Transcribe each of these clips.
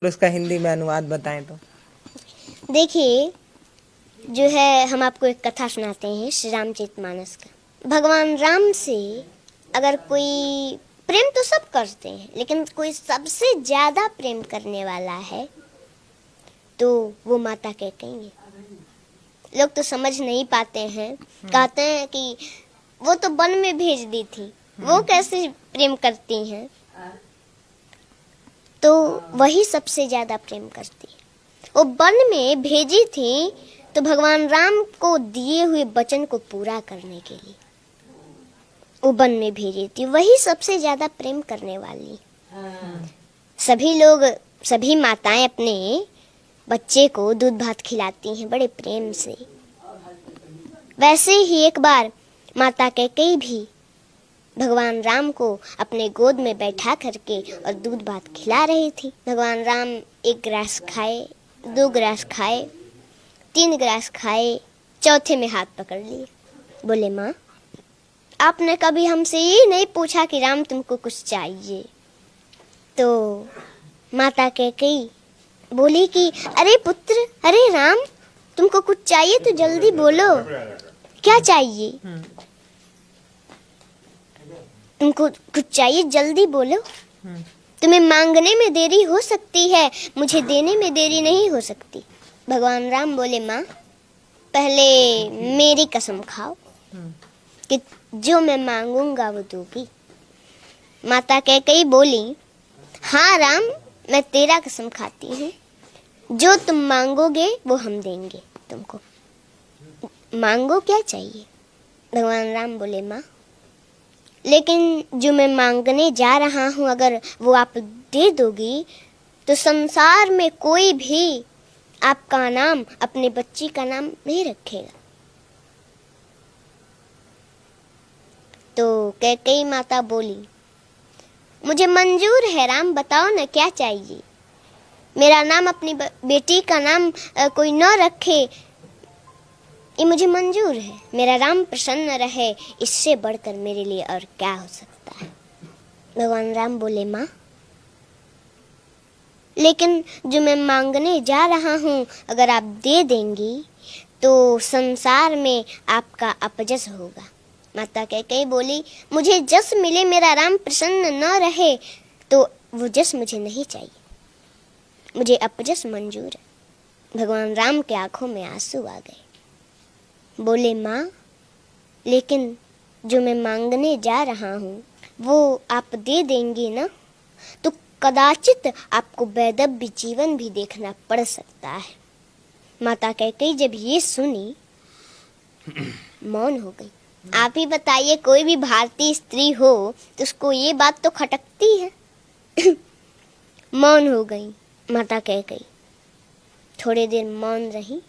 उसका हिंदी में अनुवाद बताएं तो। देखिए, जो है हम आपको एक कथा सुनाते हैं श्री रामचरितमानस का। भगवान राम से अगर कोई प्रेम तो सब करते हैं, लेकिन कोई सबसे ज्यादा प्रेम करने वाला है तो वो माता कैकेयी है। लोग तो समझ नहीं पाते हैं, कहते हैं कि वो तो वन में भेज दी थी, वो कैसे प्रेम करती हैं। तो वही सबसे ज्यादा प्रेम करती है। वो वन में भेजी थी तो भगवान राम को दिए हुए वचन को पूरा करने के लिए वो वन में भेजी थी। वही सबसे ज्यादा प्रेम करने वाली। सभी लोग, सभी माताएं अपने बच्चे को दूध भात खिलाती हैं बड़े प्रेम से। वैसे ही एक बार माता कैकेयी भी भगवान राम को अपने गोद में बैठा करके और दूध भात खिला रही थी। भगवान राम एक गिलास खाए, 2 गिलास खाए, 3 गिलास खाए, चौथे में हाथ पकड़ लिए। बोले, माँ, आपने कभी हमसे ये नहीं पूछा कि राम तुमको कुछ चाहिए। तो माता कैकेयी बोली कि अरे पुत्र, अरे राम, तुमको कुछ चाहिए तो जल्दी बोलो, क्या चाहिए? तुमको कुछ चाहिए, जल्दी बोलो। तुम्हें मांगने में देरी हो सकती है, मुझे देने में देरी नहीं हो सकती। भगवान राम बोले, माँ, पहले मेरी कसम खाओ कि जो मैं मांगूंगा वो दोगी। माता कैकेयी बोली, हाँ राम, मैं तेरा कसम खाती हूँ, जो तुम मांगोगे वो हम देंगे तुमको। मांगो, क्या चाहिए? भगवान राम बोले, माँ, लेकिन जो मैं मांगने जा रहा हूँ अगर वो आप दे दोगी तो संसार में कोई भी आपका नाम, अपने बच्ची का नाम नहीं रखेगा। तो कैकेयी माता बोली, मुझे मंजूर है राम, बताओ ना क्या चाहिए। मेरा नाम, अपनी बेटी का नाम कोई न रखे, ये मुझे मंजूर है। मेरा राम प्रसन्न रहे, इससे बढ़कर मेरे लिए और क्या हो सकता है। भगवान राम बोले, माँ, लेकिन जो मैं मांगने जा रहा हूँ अगर आप दे देंगी तो संसार में आपका अपजस होगा। माता कैकेयी बोली, मुझे जस मिले, मेरा राम प्रसन्न न रहे तो वो जस मुझे नहीं चाहिए, मुझे अपजस मंजूर है। भगवान राम के आंखों में आंसू आ गए। बोले, माँ, लेकिन जो मैं मांगने जा रहा हूँ वो आप दे देंगी ना तो कदाचित आपको वैधव्य जीवन भी देखना पड़ सकता है। माता कैकेयी जब ये सुनी मौन हो गई। आप ही बताइए, कोई भी भारतीय स्त्री हो तो उसको ये बात तो खटकती है। मौन हो गई माता कैकेयी। थोड़ी देर मौन रही,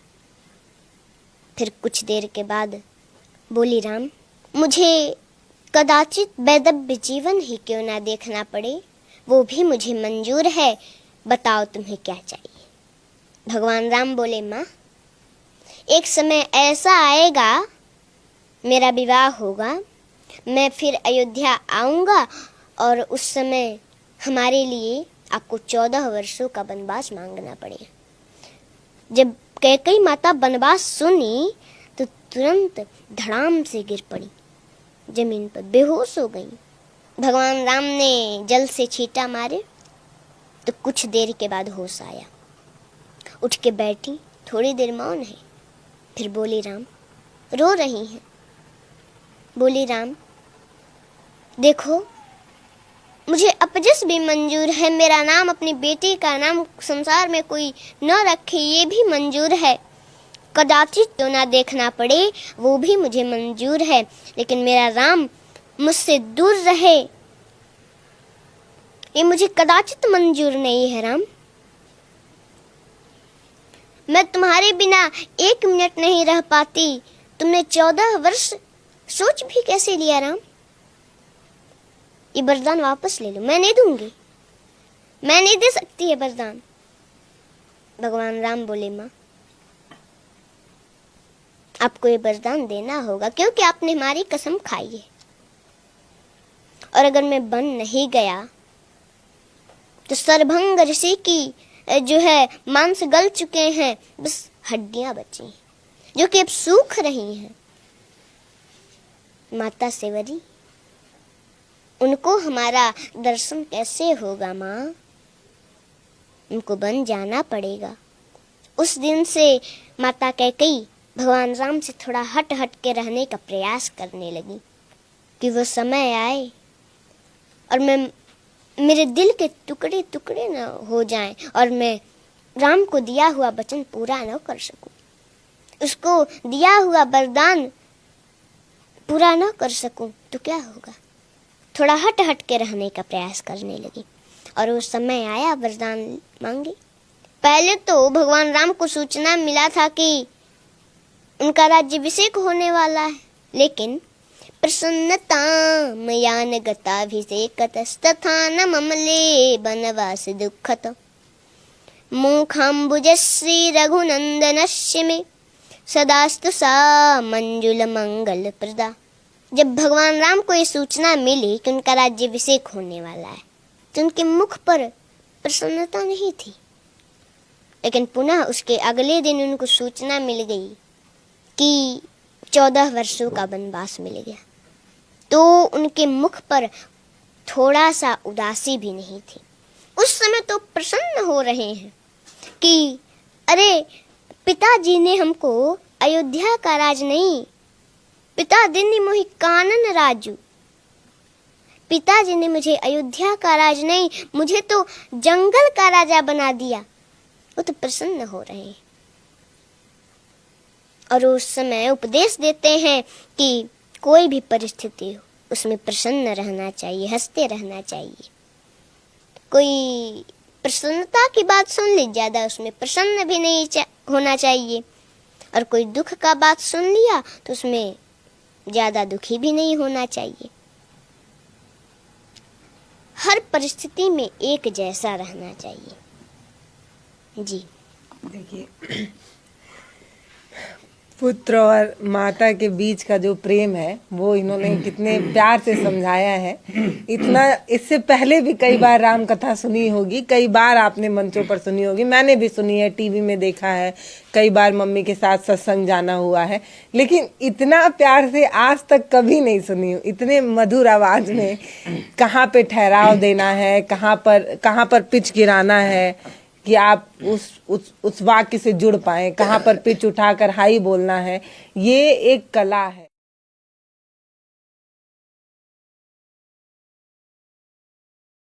फिर कुछ देर के बाद बोली, राम, मुझे कदाचित वैधव्य जीवन ही क्यों ना देखना पड़े, वो भी मुझे मंजूर है। बताओ तुम्हें क्या चाहिए। भगवान राम बोले, माँ, एक समय ऐसा आएगा, मेरा विवाह होगा, मैं फिर अयोध्या आऊंगा और उस समय हमारे लिए आपको 14 वर्षों का वनवास मांगना पड़ेगा। जब कैकेयी माता वनवास सुनी तो तुरंत धड़ाम से गिर पड़ी, जमीन पर बेहोश हो गई। भगवान राम ने जल से छींटा मारे तो कुछ देर के बाद होश आया। उठ के बैठी, थोड़ी देर मौन है, फिर बोली, राम, रो रही हैं। बोली, राम, देखो, मुझे अपजस भी मंजूर है, मेरा नाम, अपनी बेटी का नाम संसार में कोई न रखे ये भी मंजूर है। कदाचित तो ना देखना पड़े वो भी मुझे मंजूर है, लेकिन मेरा राम मुझसे दूर रहे ये मुझे कदाचित मंजूर नहीं है। राम, मैं तुम्हारे बिना 1 मिनट नहीं रह पाती। तुमने 14 वर्ष सोच भी कैसे लिया राम? ये वरदान वापस ले लो, मैं नहीं दूंगी, मैं नहीं दे सकती है वरदान। भगवान राम बोले, माँ, आपको ये वरदान देना होगा क्योंकि आपने हमारी कसम खाई है, और अगर मैं बन नहीं गया तो सरभंग ऋषि की जो है मांस गल चुके हैं, बस हड्डियां बची हैं जो कि अब सूख रही हैं। माता सेवरी, उनको हमारा दर्शन कैसे होगा माँ? उनको बन जाना पड़ेगा। उस दिन से माता कैकेयी भगवान राम से थोड़ा हट हट के रहने का प्रयास करने लगी कि वो समय आए और मेरे दिल के टुकड़े टुकड़े न हो जाएं और मैं राम को दिया हुआ वचन पूरा न कर सकूं, उसको दिया हुआ वरदान पूरा न कर सकूं तो क्या होगा? थोड़ा हट हट के रहने का प्रयास करने लगी और वो समय आया, वरदान मांगी। पहले तो भगवान राम को सूचना मिला था कि उनका राज्याभिषेक होने वाला है, लेकिन प्रसन्नता मयान गताभिषेकतस्तथा न ममले वनवास दुःखत मुखाम्बुजश्री रघुनंदनस्य मे सदास्तु सा मंजुल मंगल प्रदा। जब भगवान राम को ये सूचना मिली कि उनका राज्याभिषेक होने वाला है तो उनके मुख पर प्रसन्नता नहीं थी, लेकिन पुनः उसके अगले दिन उनको सूचना मिल गई कि 14 वर्षों का वनवास मिल गया, तो उनके मुख पर थोड़ा सा उदासी भी नहीं थी। उस समय तो प्रसन्न हो रहे हैं कि अरे पिताजी ने हमको अयोध्या का राज नहीं, पिता दिनी मोहि कानन राजू, पिताजी ने मुझे अयोध्या का राज नहीं, मुझे तो जंगल का राजा बना दिया। वो तो प्रसन्न हो रहे हैं और उस समय उपदेश देते हैं कि कोई भी परिस्थिति हो उसमें प्रसन्न रहना चाहिए, हंसते रहना चाहिए। कोई प्रसन्नता की बात सुन ली, ज्यादा उसमें प्रसन्न भी नहीं होना चाहिए, और कोई दुख का बात सुन लिया तो उसमें ज्यादा दुखी भी नहीं होना चाहिए। हर परिस्थिति में एक जैसा रहना चाहिए। जी देखिए, पुत्र और माता के बीच का जो प्रेम है वो इन्होंने कितने प्यार से समझाया है। इतना इससे पहले भी कई बार राम कथा सुनी होगी, कई बार आपने मंचों पर सुनी होगी, मैंने भी सुनी है, टीवी में देखा है, कई बार मम्मी के साथ सत्संग जाना हुआ है, लेकिन इतना प्यार से आज तक कभी नहीं सुनी। इतने मधुर आवाज में कहाँ पे ठहराव देना है, कहाँ पर पिच गिराना है कि आप उस वाक्य से जुड़ पाए, कहाँ पर पिच उठाकर हाई बोलना है, ये एक कला है।